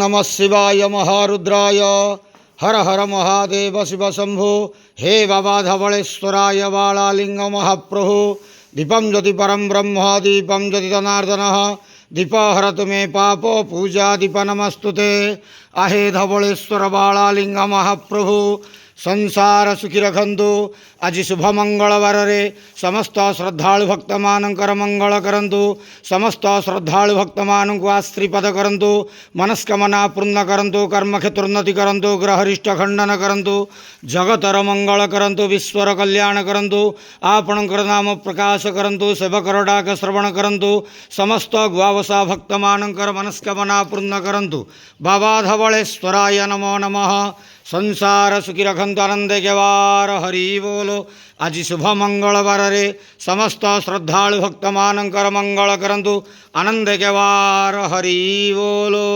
नमः शिवाय महारुद्राय। हर हर महादेव शिव शंभो। हे बाबा धवळेश्वराय बाळालिंग महाप्रभु। दीपं ज्योति परम ब्रह्म दीपं ज्योति जनार्दनः। दीप हरतु मे पाप पूजा दीप नमस्तुते। आहे धवळेश्वर बाळालिंग महाप्रभु संसार सुखी रखंतु। आज शुभ मंगलवार रे समस्त श्रद्धालु भक्त मानकर मंगल करंतु। समस्त श्रद्धालु भक्त मान को आश्रीपद करंतु। मनस्कामना पूर्ण करंतु। कर्म क्षेत्रोन्नति करंतु। ग्रहरिष्ट खंडन करंतु। जगतर मंगल करंतु। विश्वर कल्याण करंतु। आपणकर नाम प्रकाश करंतु। सेवकर डाक श्रवण करंतु। समस्त ग्वावसा भक्त मानकर मनस्कामना पूर्ण करंतु। बाबा धवळेश्वराय नमो नमः। संसार सुखी रखंतु आनंद केवार हरि बोलो। आज शुभ मंगलवार रे समस्त श्रद्धालु भक्त मानकर मंगल करंतु आनंद केवार हरि बोलो।